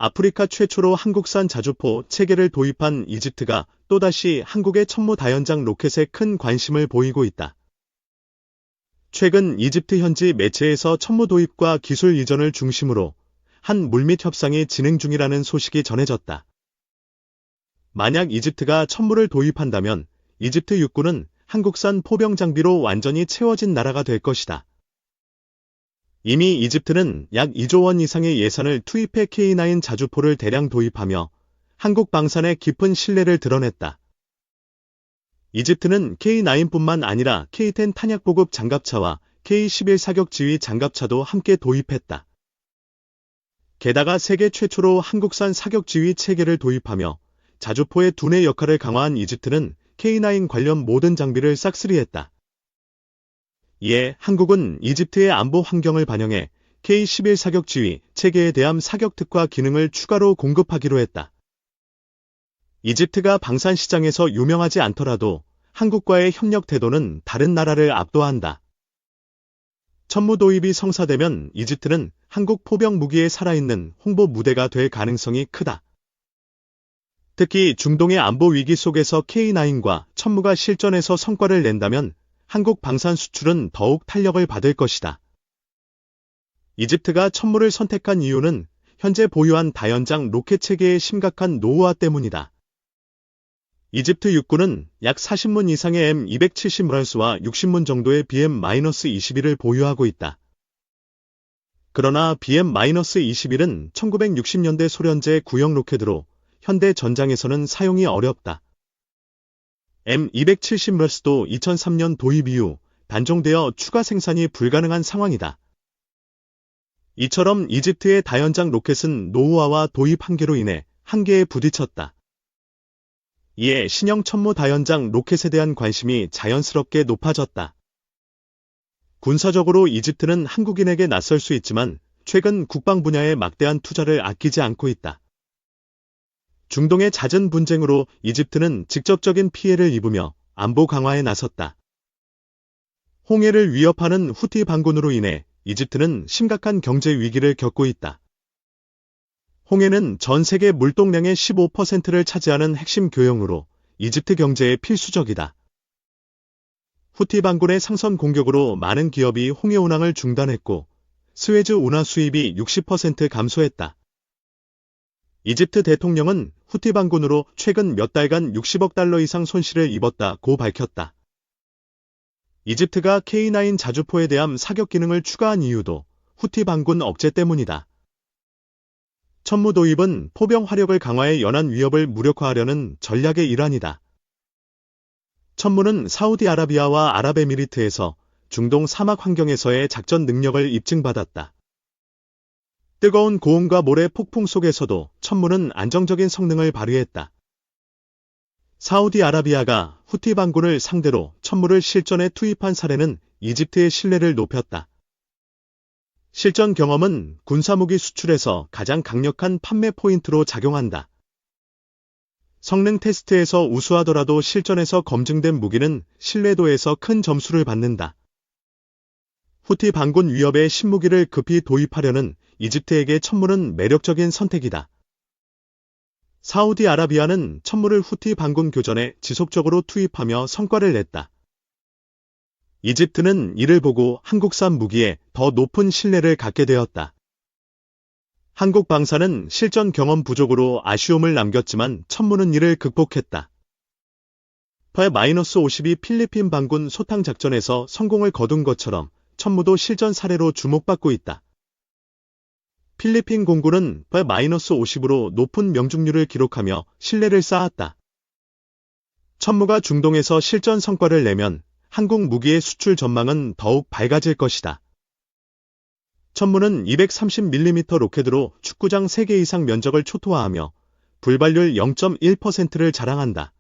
아프리카 최초로 한국산 자주포 체계를 도입한 이집트가 또다시 한국의 천무 다연장 로켓에 큰 관심을 보이고 있다. 최근 이집트 현지 매체에서 천무 도입과 기술 이전을 중심으로 한 물밑 협상이 진행 중이라는 소식이 전해졌다. 만약 이집트가 천무를 도입한다면 이집트 육군은 한국산 포병 장비로 완전히 채워진 나라가 될 것이다. 이미 이집트는 약 2조 원 이상의 예산을 투입해 K9 자주포를 대량 도입하며 한국 방산에 깊은 신뢰를 드러냈다. 이집트는 K9뿐만 아니라 K10 탄약보급 장갑차와 K11 사격지휘 장갑차도 함께 도입했다. 게다가 세계 최초로 한국산 사격지휘 체계를 도입하며 자주포의 두뇌 역할을 강화한 이집트는 K9 관련 모든 장비를 싹쓸이했다. 이에 한국은 이집트의 안보 환경을 반영해 K11 사격지휘 체계에 대한 사격 특화 기능을 추가로 공급하기로 했다. 이집트가 방산 시장에서 유명하지 않더라도 한국과의 협력 태도는 다른 나라를 압도한다. 천무 도입이 성사되면 이집트는 한국 포병 무기의 살아있는 홍보 무대가 될 가능성이 크다. 특히 중동의 안보 위기 속에서 K9과 천무가 실전에서 성과를 낸다면 한국 방산 수출은 더욱 탄력을 받을 것이다. 이집트가 천무를 선택한 이유는 현재 보유한 다연장 로켓 체계의 심각한 노후화 때문이다. 이집트 육군은 약 40문 이상의 M270랄스와 60문 정도의 BM-21을 보유하고 있다. 그러나 BM-21은 1960년대 소련제 구형 로켓으로 현대 전장에서는 사용이 어렵다. M270랄스도 2003년 도입 이후 단종되어 추가 생산이 불가능한 상황이다. 이처럼 이집트의 다연장 로켓은 노후화와 도입 한계로 인해 한계에 부딪혔다. 이에 신형 천무 다연장 로켓에 대한 관심이 자연스럽게 높아졌다. 군사적으로 이집트는 한국인에게 낯설 수 있지만 최근 국방 분야에 막대한 투자를 아끼지 않고 있다. 중동의 잦은 분쟁으로 이집트는 직접적인 피해를 입으며 안보 강화에 나섰다. 홍해를 위협하는 후티 반군으로 인해 이집트는 심각한 경제 위기를 겪고 있다. 홍해는 전 세계 물동량의 15%를 차지하는 핵심 교역로로 이집트 경제에 필수적이다. 후티 반군의 상선 공격으로 많은 기업이 홍해 운항을 중단했고 스웨즈 운하 수입이 60% 감소했다. 이집트 대통령은 후티 반군으로 최근 몇 달간 60억 달러 이상 손실을 입었다고 밝혔다. 이집트가 K9 자주포에 대한 사격 기능을 추가한 이유도 후티 반군 억제 때문이다. 천무 도입은 포병 화력을 강화해 연안 위협을 무력화하려는 전략의 일환이다. 천무는 사우디아라비아와 아랍에미리트에서 중동 사막 환경에서의 작전 능력을 입증받았다. 뜨거운 고온과 모래 폭풍 속에서도 천무는 안정적인 성능을 발휘했다. 사우디아라비아가 후티 반군을 상대로 천무를 실전에 투입한 사례는 이집트의 신뢰를 높였다. 실전 경험은 군사무기 수출에서 가장 강력한 판매 포인트로 작용한다. 성능 테스트에서 우수하더라도 실전에서 검증된 무기는 신뢰도에서 큰 점수를 받는다. 후티 반군 위협에 신무기를 급히 도입하려는 이집트에게 천무는 매력적인 선택이다. 사우디아라비아는 천무를 후티 반군 교전에 지속적으로 투입하며 성과를 냈다. 이집트는 이를 보고 한국산 무기에 더 높은 신뢰를 갖게 되었다. 한국 방산은 실전 경험 부족으로 아쉬움을 남겼지만 천무는 이를 극복했다. 펄-52 필리핀 반군 소탕 작전에서 성공을 거둔 것처럼 천무도 실전 사례로 주목받고 있다. 필리핀 공군은 펄-50으로 높은 명중률을 기록하며 신뢰를 쌓았다. 천무가 중동에서 실전 성과를 내면 한국 무기의 수출 전망은 더욱 밝아질 것이다. 천무는 230mm 로켓으로 축구장 3개 이상 면적을 초토화하며 불발률 0.1%를 자랑한다.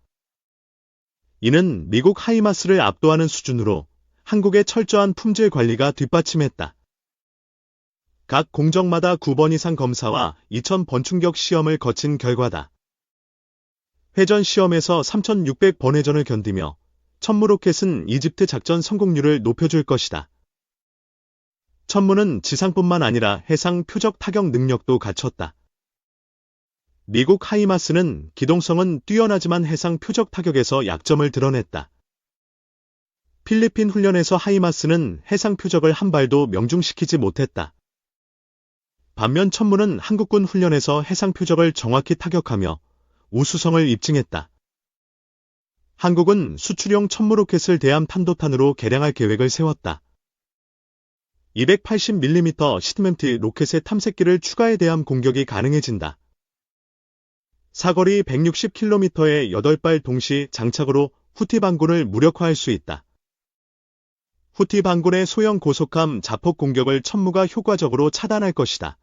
이는 미국 하이마스를 압도하는 수준으로 한국의 철저한 품질 관리가 뒷받침했다. 각 공정마다 9번 이상 검사와 2000번 충격 시험을 거친 결과다. 회전 시험에서 3600번 회전을 견디며 천무 로켓은 이집트 작전 성공률을 높여줄 것이다. 천무는 지상뿐만 아니라 해상 표적 타격 능력도 갖췄다. 미국 하이마스는 기동성은 뛰어나지만 해상 표적 타격에서 약점을 드러냈다. 필리핀 훈련에서 하이마스는 해상 표적을 한 발도 명중시키지 못했다. 반면 천무는 한국군 훈련에서 해상 표적을 정확히 타격하며 우수성을 입증했다. 한국은 수출용 천무 로켓을 대함 탄도탄으로 개량할 계획을 세웠다. 280mm 시드맨티 로켓의 탐색기를 추가해 대함 공격이 가능해진다. 사거리 160km의 8발 동시 장착으로 후티 반군을 무력화할 수 있다. 후티 반군의 소형 고속함 자폭 공격을 천무가 효과적으로 차단할 것이다.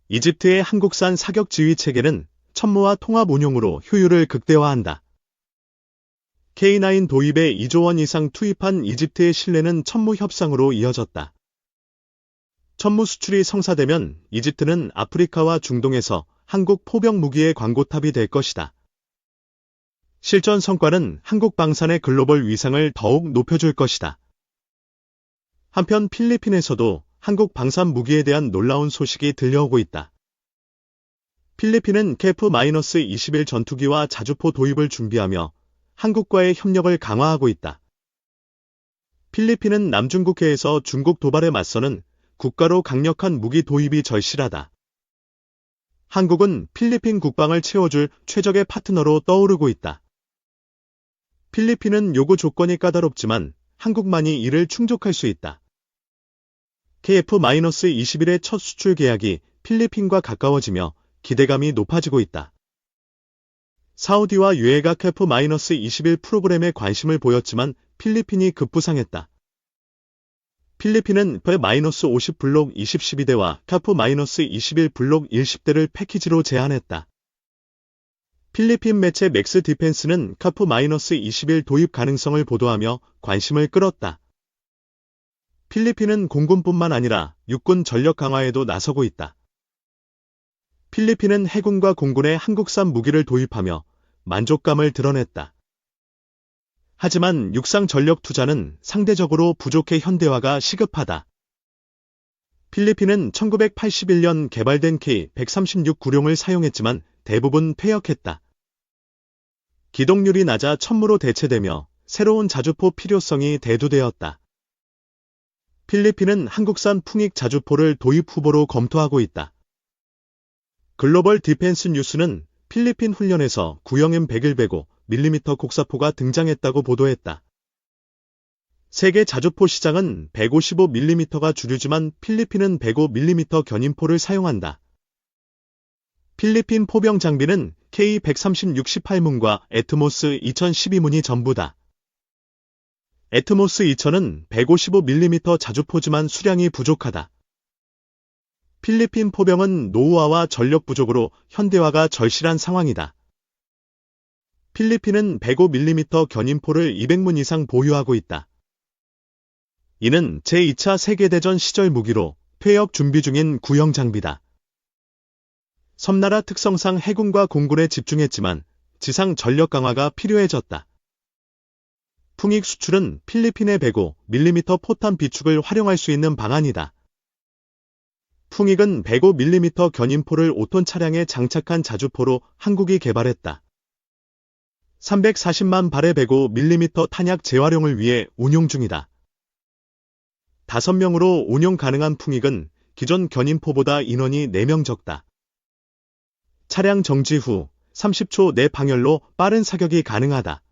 이집트의 한국산 사격 지휘 체계는 천무와 통합 운용으로 효율을 극대화한다. K9 도입에 2조 원 이상 투입한 이집트의 신뢰는 천무 협상으로 이어졌다. 천무 수출이 성사되면 이집트는 아프리카와 중동에서 한국 포병 무기의 광고탑이 될 것이다. 실전 성과는 한국 방산의 글로벌 위상을 더욱 높여줄 것이다. 한편 필리핀에서도 한국 방산 무기에 대한 놀라운 소식이 들려오고 있다. 필리핀은 KF-21 전투기와 자주포 도입을 준비하며 한국과의 협력을 강화하고 있다. 필리핀은 남중국해에서 중국 도발에 맞서는 국가로 강력한 무기 도입이 절실하다. 한국은 필리핀 국방을 채워줄 최적의 파트너로 떠오르고 있다. 필리핀은 요구 조건이 까다롭지만 한국만이 이를 충족할 수 있다. KF-21의 첫 수출 계약이 필리핀과 가까워지며 기대감이 높아지고 있다. 사우디와 UAE가 KF-21 프로그램에 관심을 보였지만 필리핀이 급부상했다. 필리핀은 F-50 블록 20-12대와 KF-21 블록 10대를 패키지로 제안했다. 필리핀 매체 맥스 디펜스는 KF-21 도입 가능성을 보도하며 관심을 끌었다. 필리핀은 공군뿐만 아니라 육군 전력 강화에도 나서고 있다. 필리핀은 해군과 공군에 한국산 무기를 도입하며 만족감을 드러냈다. 하지만 육상 전력 투자는 상대적으로 부족해 현대화가 시급하다. 필리핀은 1981년 개발된 K-136 구룡을 사용했지만 대부분 폐역했다. 기동률이 낮아 천무로 대체되며 새로운 자주포 필요성이 대두되었다. 필리핀은 한국산 풍익 자주포를 도입 후보로 검토하고 있다. 글로벌 디펜스 뉴스는 필리핀 훈련에서 구형 M101mm 곡사포가 등장했다고 보도했다. 세계 자주포 시장은 155mm가 주류지만 필리핀은 105mm 견인포를 사용한다. 필리핀 포병 장비는 K-136 18문과 애트모스 2012문이 전부다. 애트모스 2000은 155mm 자주포지만 수량이 부족하다. 필리핀 포병은 노후화와 전력 부족으로 현대화가 절실한 상황이다. 필리핀은 105mm 견인포를 200문 이상 보유하고 있다. 이는 제2차 세계대전 시절 무기로 퇴역 준비 중인 구형 장비다. 섬나라 특성상 해군과 공군에 집중했지만 지상 전력 강화가 필요해졌다. 풍익 수출은 필리핀의 105mm 포탄 비축을 활용할 수 있는 방안이다. 풍익은 105mm 견인포를 5톤 차량에 장착한 자주포로 한국이 개발했다. 340만 발의 105mm 탄약 재활용을 위해 운용 중이다. 5명으로 운용 가능한 풍익은 기존 견인포보다 인원이 4명 적다. 차량 정지 후 30초 내 방열로 빠른 사격이 가능하다.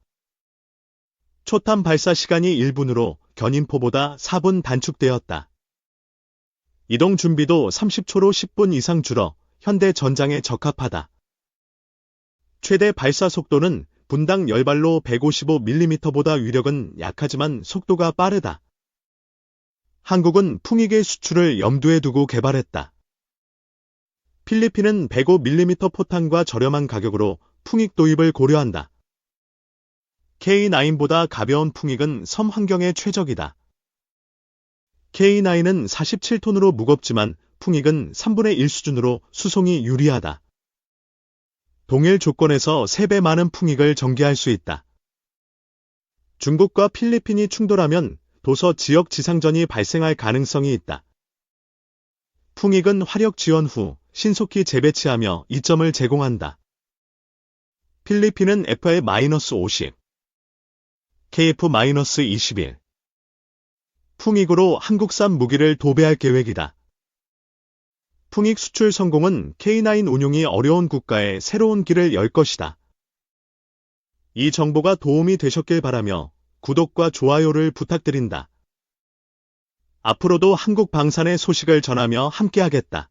초탄 발사 시간이 1분으로 견인포보다 4분 단축되었다. 이동 준비도 30초로 10분 이상 줄어 현대 전장에 적합하다. 최대 발사 속도는 분당 10발로 155mm보다 위력은 약하지만 속도가 빠르다. 한국은 풍익의 수출을 염두에 두고 개발했다. 필리핀은 105mm 포탄과 저렴한 가격으로 풍익 도입을 고려한다. K9보다 가벼운 풍익은 섬 환경에 최적이다. K9은 47톤으로 무겁지만 풍익은 3분의 1 수준으로 수송이 유리하다. 동일 조건에서 3배 많은 풍익을 전개할 수 있다. 중국과 필리핀이 충돌하면 도서 지역 지상전이 발생할 가능성이 있다. 풍익은 화력 지원 후 신속히 재배치하며 이점을 제공한다. 필리핀은 FA-50, KF-21. 풍익으로 한국산 무기를 도배할 계획이다. 풍익 수출 성공은 K9 운용이 어려운 국가에 새로운 길을 열 것이다. 이 정보가 도움이 되셨길 바라며 구독과 좋아요를 부탁드린다. 앞으로도 한국 방산의 소식을 전하며 함께하겠다.